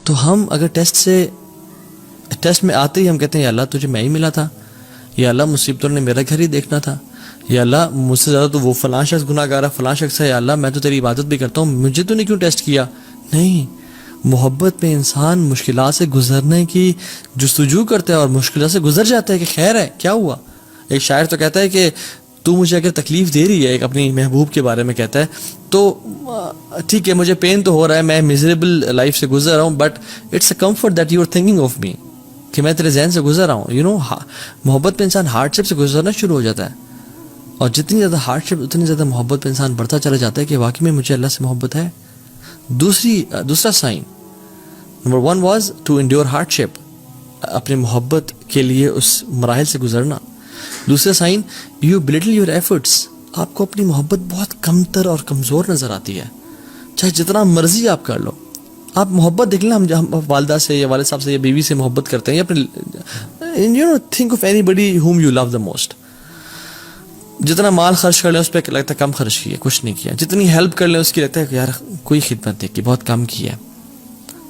تو ہم اگر ٹیسٹ میں آتے ہی ہم کہتے ہیں یا اللہ تجھے میں ہی ملا تھا، یا اللہ مصیبتوں نے میرا گھر ہی دیکھنا تھا، یا اللہ مجھ سے زیادہ تو وہ فلاں شخص گناہ گار ہے، فلاں شخص ہے، یا اللہ میں تو تیری عبادت بھی کرتا ہوں، مجھے تو نہیں کیوں ٹیسٹ کیا؟ نہیں، محبت میں انسان مشکلات سے گزرنے کی جستجو کرتا ہے اور مشکلات سے گزر جاتا ہے کہ خیر ہے کیا ہوا. ایک شاعر تو کہتا ہے کہ تو مجھے اگر تکلیف دے رہی ہے، ایک اپنی محبوب کے بارے میں کہتا ہے، تو ٹھیک ہے مجھے پین تو ہو رہا ہے، میں میزریبل لائف سے گزر رہا ہوں، but it's a comfort that you are thinking of me, کہ میں تیرے ذہن سے گزر رہا ہوں. یو نو محبت پہ انسان ہارڈ شپ سے گزرنا شروع ہو جاتا ہے، اور جتنی زیادہ ہارڈ شپ اتنی زیادہ محبت پہ انسان بڑھتا چلا جاتا ہے کہ واقعی میں مجھے اللہ سے محبت ہے. دوسرا sign number 1 was to endure hardship, اپنی محبت کے لیے اس مراحل سے گزرنا. دوسرا sign you belittle your efforts, آپ کو اپنی محبت بہت کمتر اور کمزور نظر آتی ہے، چاہے جتنا مرضی آپ کر لو. آپ محبت دیکھ لیں، ہم والدہ سے یا والد صاحب سے یا بیوی سے محبت کرتے ہیں، یا اپنے you know think of anybody whom you love the most. جتنا مال خرچ کر لیں اس پہ لگتا ہے کم خرچ کیا، کچھ نہیں کیا. جتنی ہیلپ کر لیں اس کی لگتا ہے کہ یار کوئی خدمت نہیں کی، بہت کم کی ہے.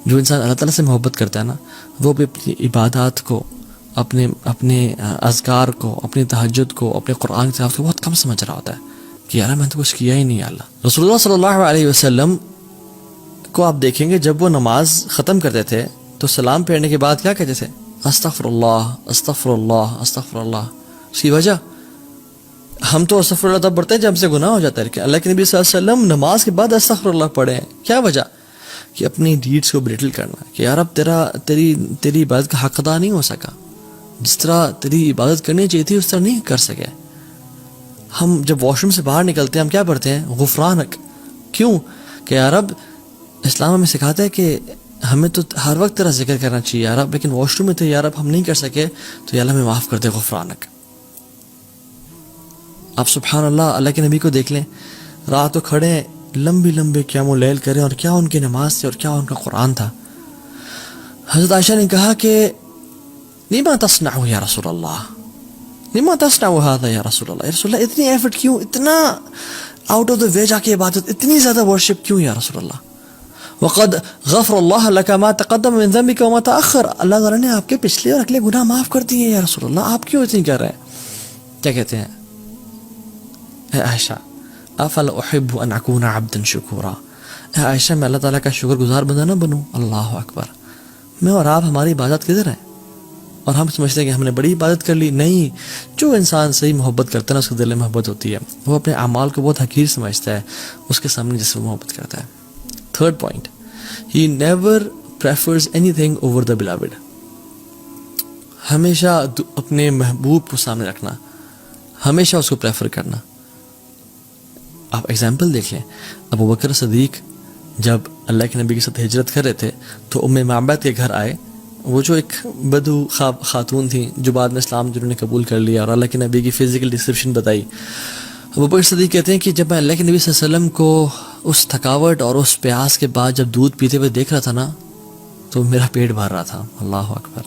جو انسان اللہ تعالیٰ سے محبت کرتا ہے نا، وہ بھی اپنی عبادات کو، اپنے اذکار کو، اپنی تہجد کو، اپنے قرآن کی کو بہت کم سمجھ رہا ہوتا ہے کہ یار میں نے تو کچھ کیا ہی نہیں. اللہ رسول اللہ صلی اللہ علیہ وسلم کو آپ دیکھیں گے جب وہ نماز ختم کرتے تھے تو سلام پھیرنے کے بعد کیا کہتے تھے؟ استغفر اللہ استغفر اللہ استغفر اللہ. اس کی وجہ، ہم تو استغفر اللہ تب پڑھتے ہیں جب ہم سے گناہ ہو جاتا ہے، کہ اللہ کے نبی صلی اللہ علیہ وسلم نماز کے بعد استغفر اللہ پڑھے ہیں. کیا وجہ؟ کہ اپنی ڈیڈس کو بلٹل کرنا، کہ یار اب تیری عبادت کا حق ادا نہیں ہو سکا، جس طرح تیری عبادت کرنی چاہیے تھی اس طرح نہیں کر سکے. ہم جب واش روم سے باہر نکلتے ہیں ہم کیا پڑھتے ہیں؟ غفرانک. کیوں؟ کہ یار اب اسلام ہمیں سکھاتا ہے کہ ہمیں تو ہر وقت تیرا ذکر کرنا چاہیے یار اب، لیکن واش روم میں تھے یار اب ہم نہیں کر سکے تو یا اللہ ہمیں معاف کر دے، غفرانک. آپ سبحان اللہ اللہ کے نبی کو دیکھ لیں، رات کو کھڑے ہیں، لمبی قیام اللیل کریں، اور کیا ان کی نماز تھی اور کیا ان کا قرآن تھا. حضرت عائشہ نے کہا کہ لما تصنع یا رسول اللہ، لما تصنع هذا یا رسول اللہ، یا رسول اللہ اتنی ایفرٹ کیوں، اتنا آؤٹ آف دا وے جا کے عبادت، اتنی زیادہ ورشپ کیوں یا رسول اللہ؟ وقد غفر اللہ لك ما تقدم من ذنبك وما تاخر، اللہ تعالیٰ نے آپ کے پچھلے اور اگلے گناہ معاف کر دیے یا رسول اللہ، آپ کیوں اتنی کر رہے ہیں؟ کیا کہتے ہیں؟ اے عائشہ افلا احب ان اکون عبدا شکورا، اے عائشہ میں اللہ تعالیٰ کا شکر گزار بندہ نہ بنوں؟ اللہ اکبر. میں اور آپ، ہماری عبادت کدھر ہے؟ اور ہم سمجھتے ہیں کہ ہم نے بڑی عبادت کر لی. نہیں، جو انسان صحیح محبت کرتا ہے نا، اس کے دل میں محبت ہوتی ہے، وہ اپنے اعمال کو بہت حقیر سمجھتا ہے اس کے سامنے جس سے وہ محبت کرتا ہے. Third point, he never prefers any thing over the beloved. ہمیشہ اپنے محبوب کو سامنے رکھنا، ہمیشہ اس کو پریفر کرنا. آپ ایگزامپل دیکھ لیں، ابو بکر صدیق جب اللہ کے نبی کے ساتھ ہجرت کر رہے تھے تو ام معبد کے گھر آئے، وہ جو ایک بدو خاتون تھیں جو بعد میں اسلام جنہوں نے قبول کر لیا اور اللہ کے نبی کی فزیکل ڈسکرپشن بتائی. ابو بکر صدیق کہتے ہیں کہ جب میں اللہ کے نبی صلی اللہ علیہ وسلم کو اس تھکاوٹ اور اس پیاس کے بعد جب دودھ پیتے ہوئے دیکھ رہا تھا نا تو میرا پیٹ بھر رہا تھا. اللہ اکبر.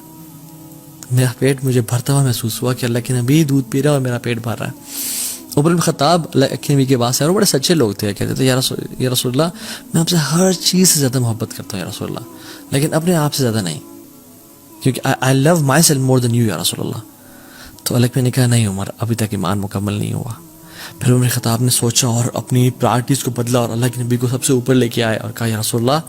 میرا پیٹ مجھے بھرتا ہوا محسوس ہوا کہ اللہ کے نبی دودھ پی رہا ہے اور میرا پیٹ بھر رہا ہے. عمر بن خطاب اللہ کے نبی کے بعد سے، اور بڑے سچے لوگ تھے، کہتے تھے یا رسول اللہ میں آپ سے ہر چیز سے زیادہ محبت کرتا ہوں یا رسول اللہ، لیکن اپنے آپ سے زیادہ نہیں، کیونکہ I love myself more than you یا رسول اللہ. تو اللہ نے کہا نہیں عمر، ابھی تک ایمان مکمل نہیں ہوا. پھر عمر خطاب نے سوچا اور اپنی پرائرٹیز کو بدلا اور اللہ کے نبی کو سب سے اوپر لے کے آئے اور کہا یا رسول اللہ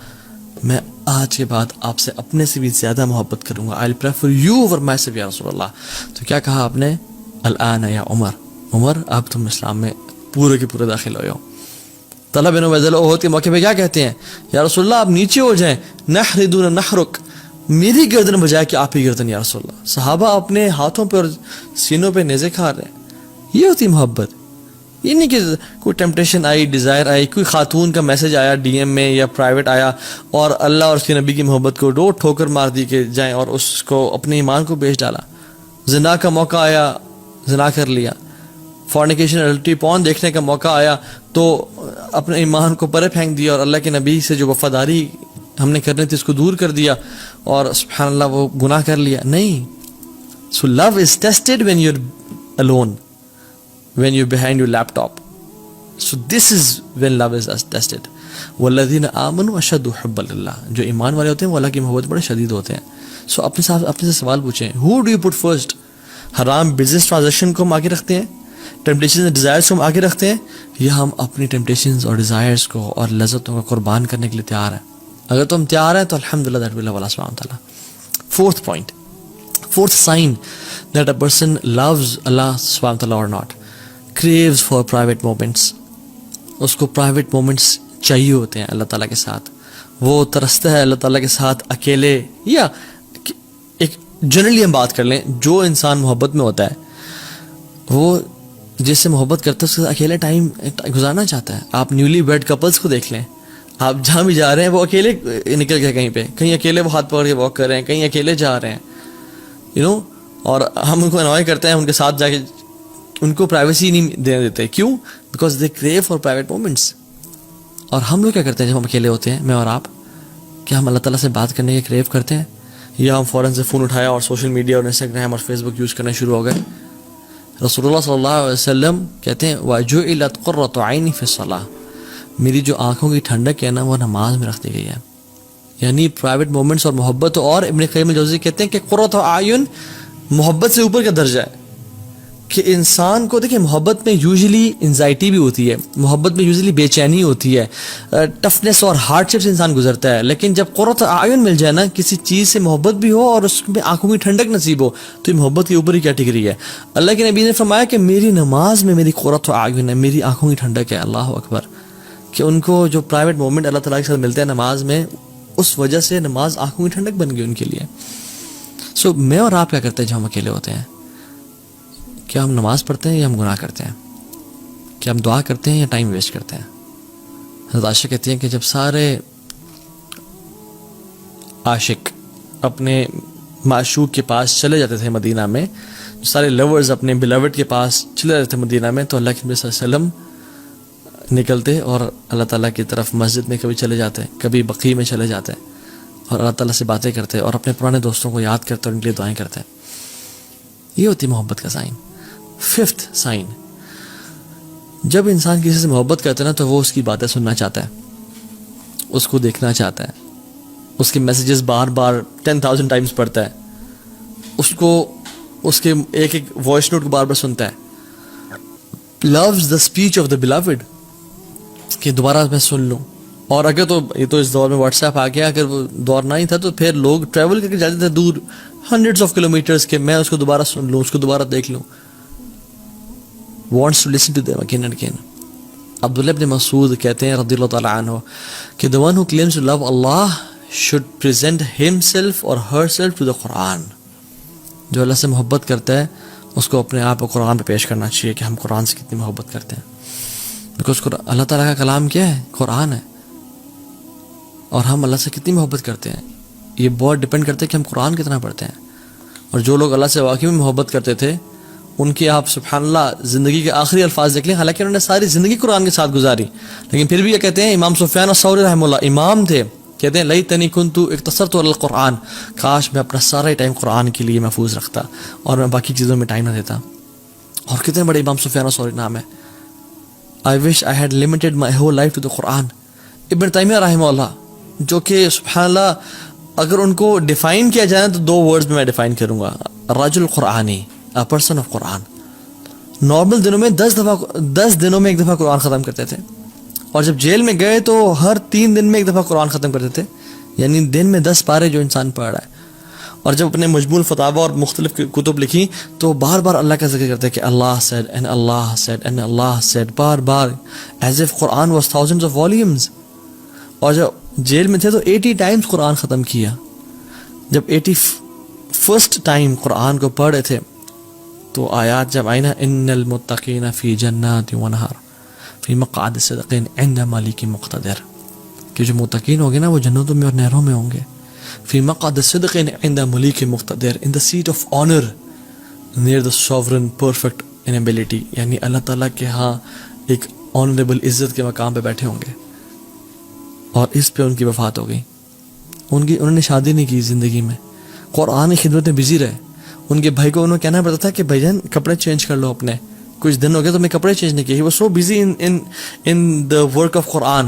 میں آج کے بعد آپ سے اپنے سے بھی زیادہ محبت کروں گا، I'll prefer you over myself یا رسول اللہ. تو کیا کہا آپ نے؟ الآن یا عمر اب تم اسلام میں پورے کے پورے داخل ہوئے ہو. طلحہ بن عبید اللہ احد کے موقع پہ کیا کہتے ہیں؟ یا رسول اللہ آپ نیچے ہو جائیں، نحر دون نحرک، میری گردن بجائے کہ آپ ہی گردن یا رسول اللہ. صحابہ اپنے ہاتھوں پہ اور سینوں پہ نیزے کھا رہے ہیں. یہ ہوتی محبت. یہ نہیں کہ کوئی ٹیمپٹیشن آئی، ڈیزائر آئی، کوئی خاتون کا میسج آیا ڈی ایم میں یا پرائیویٹ آیا اور اللہ اور اس کے نبی کی محبت کو دو ٹھوکر مار دی کہ جائیں اور اس کو اپنے ایمان کو بیچ ڈالا. زنا کا موقع آیا، زنا کر لیا. فورنیکیشن اڈلٹری پون دیکھنے کا موقع آیا تو اپنے ایمان کو پرے پھینک دیا اور اللہ کے نبی سے جو وفاداری ہم نے کرنی تھی اس کو دور کر دیا اور سبحان اللہ وہ گناہ کر لیا. نہیں. So love is tested when you're alone, when you're behind your laptop. So this is when love is tested. والذین آمنوا اشد حبا للہ, جو ایمان والے ہوتے ہیں وہ اللہ کی محبت بڑے شدید ہوتے ہیں. سو اپنے سے سوال پوچھیں, who do you put first? حرام بزنس ٹرانزیکشن کو ہم آگے رکھتے ہیں, ٹیمپٹیشنز اینڈ ڈیزائرز کو ہم آگے رکھتے ہیں, یا ہم اپنی ٹیمپٹیشنز اور ڈیزائرز کو اور لذتوں کو قربان کرنے کے لیے تیار ہیں؟ اگر تم تیار ہیں تو الحمدللہ دیٹ ول اللہ سبحانہ وتعالیٰ. Fourth point, fourth sign that a person loves Allah subhanahu wa ta'ala or not, craves for private moments. اس کو private moments چاہیے ہوتے ہیں اللہ تعالیٰ کے ساتھ. وہ ترستا ہے اللہ تعالیٰ کے ساتھ اکیلے, یا ایک جنرلی ہم بات کر لیں, جو انسان محبت میں ہوتا ہے وہ جس سے محبت کرتا ہے اس کے ساتھ اکیلے ٹائم گزارنا چاہتا ہے. آپ نیولی ویڈ کپلس کو دیکھ لیں, آپ جہاں بھی جا رہے ہیں وہ اکیلے نکل گئے کہیں پہ, کہیں اکیلے وہ ہاتھ پکڑ کے واک کر رہے ہیں, کہیں اکیلے جا رہے ہیں, اور ہم ان کو انوائے کرتے ہیں ان کے ساتھ جا کے, ان کو پرائیویسی نہیں دینے دیتے. کیوں؟ Because they crew for private moments. اور ہم لوگ کیا کرتے ہیں جب ہم اکیلے ہوتے ہیں, میں اور آپ, کیا ہم اللہ تعالیٰ سے بات کرنے کے کریو کرتے ہیں, یا ہم فوراً سے فون اٹھایا اور سوشل میڈیا اور انسٹاگرام اور فیس بک یوز کرنا شروع ہو گئے؟ رسول اللہ صلی اللہ علیہ وسلم کہتے ہیں وَجُعِلَتْ قُرَّةُ عَيْنِي فِي الصَّلَاةِ, میری جو آنکھوں کی ٹھنڈک ہے نا وہ نماز میں رکھ دی گئی ہے. یعنی پرائیویٹ مومنٹس اور محبت. اور ابن قیم الجوزی کہتے ہیں کہ قرۃ اعین محبت سے اوپر کا درجہ ہے, کہ انسان کو دیکھیں محبت میں یوزلی انزائٹی بھی ہوتی ہے, محبت میں یوزلی بے چینی ہوتی ہے, ٹفنس اور ہارڈ شپ سے انسان گزرتا ہے, لیکن جب قرۃ اعین مل جائے نا, کسی چیز سے محبت بھی ہو اور اس میں آنکھوں کی ٹھنڈک نصیب ہو, تو یہ محبت کی اوپر ہی کیٹیگری ہے. اللہ کے نبی نے فرمایا کہ میری نماز میں میری قرۃ اعین ہے, میری آنکھوں کی ٹھنڈک ہے. اللہ اکبر. کہ ان کو جو پرائیویٹ مومنٹ اللہ تعالیٰ کے ساتھ ملتے ہیں نماز میں, اس وجہ سے نماز آنکھوں کی ٹھنڈک بن گئی ان کے لیے. سو میں اور آپ کیا کرتے ہیں جب ہم اکیلے ہوتے ہیں؟ کیا ہم نماز پڑھتے ہیں یا ہم گناہ کرتے ہیں؟ کیا ہم دعا کرتے ہیں یا ٹائم ویسٹ کرتے ہیں؟ حضرت عائشہ کہتی ہیں کہ جب سارے عاشق اپنے معشوق کے پاس چلے جاتے تھے مدینہ میں, سارے لورز اپنے بلاوڈ کے پاس چلے جاتے تھے مدینہ میں, تو اللہ کے نبی صلی اللہ علیہ وسلم نکلتے اور اللہ تعالیٰ کی طرف مسجد میں کبھی چلے جاتے, کبھی بقیع میں چلے جاتے, اور اللہ تعالیٰ سے باتیں کرتے اور اپنے پرانے دوستوں کو یاد کرتے اور ان کے لیے دعائیں کرتے. یہ ہوتی محبت کا سائن. ففتھ سائن, جب انسان کسی سے محبت کرتا ہے نا تو وہ اس کی باتیں سننا چاہتا ہے, اس کو دیکھنا چاہتا ہے, اس کے میسیجز بار بار 10,000 ٹائمز پڑھتا ہے, اس کے ایک ایک وائس نوٹ کو بار بار سنتا ہے. loves the speech of the beloved, کہ دوبارہ میں سن لوں. اور اگر تو یہ تو اس دور میں واٹس ایپ آ گیا, اگر وہ دور نہ ہی تھا تو پھر لوگ ٹریول کر کے جاتے تھے دور ہنڈریڈس آف کلومیٹرز کے, میں اس کو دوبارہ سن لوں, اس کو دوبارہ دیکھ لوں. wants to listen to them again and again. عبداللہ ابن مسعود کہتے ہیں رضی اللہ تعالیٰ عنہ کہ the one who claims to love Allah should present himself or herself to the Quran. جو اللہ سے محبت کرتا ہے اس کو اپنے آپ کو قرآن پہ پیش کرنا چاہیے کہ ہم قرآن سے کتنی محبت کرتے ہیں. بیکاز اللہ تعالیٰ کا کلام کیا ہے؟ قرآن ہے. اور ہم اللہ سے کتنی محبت کرتے ہیں یہ بہت ڈپینڈ کرتا ہے کہ ہم قرآن کتنا پڑھتے ہیں. اور جو لوگ اللہ سے واقعی میں محبت کرتے تھے ان کی آپ سبحان اللہ زندگی کے آخری الفاظ دیکھ لیں, حالانکہ انہوں نے ساری زندگی قرآن کے ساتھ گزاری, لیکن پھر بھی یہ کہتے ہیں, امام سفیان الثوری رحمہ اللہ امام تھے, کہتے ہیں لیتنی کنت اقتصرت علی القرآن, کاش میں اپنا سارا ٹائم قرآن کے لیے محفوظ رکھتا اور میں باقی چیزوں میں ٹائم نہ دیتا. اور کتنے بڑے امام سفیان الثوری نام ہے. I wish I had limited my whole life to the Quran. ابن تیمیہ رحمہ اللہ, جو کہ سبحان اللہ اگر ان کو ڈیفائن کیا جائے تو 2 ورڈز میں ڈیفائن کروں گا, الرجل قرآنی, a person of Quran. Normal دنوں میں 10 دنوں میں ایک دفعہ قرآن ختم کرتے تھے, اور جب جیل میں گئے تو ہر 3 دن میں ایک دفعہ قرآن ختم کرتے تھے, یعنی دن میں 10 پارے جو انسان پڑھ رہا ہے. اور جب اپنے مجموع الفتاوی اور مختلف کتب لکھی تو بار بار اللہ کا ذکر کرتے کہ اللہ said and Allah said and Allah said, bar bar, as if Quran was thousands of volumes. اور جب جیل میں تھے تو 80 ٹائمز قرآن ختم کیا. جب 81st ٹائم قرآن کو پڑھ رہے تھے تو آیات جب آئی نا, ان المتقین فی جنات ونہر فی مقعد صدق عند ملک مقتدر, کہ جو متقین ہوں گے نا وہ جنتوں میں اور نہروں میں ہوں گے. فی مقعد صدق عند ملک مقتدر, in the seat of honor near the sovereign perfect in ability, یعنی اللہ تعالیٰ کے ہاں ایک آنریبل عزت کے مقام پہ بیٹھے ہوں گے. اور اس پہ ان کی وفات ہو گئی. انہوں نے شادی نہیں کی زندگی میں, قرآن کی خدمت میں بزی رہے. ان کے بھائی کو انہوں نے کہنا پڑتا تھا کہ بھائی جان کپڑے چینج کر لو اپنے, کچھ دن ہو گئے تو میں کپڑے چینج نہیں کیے. He was so busy in the work of Quran.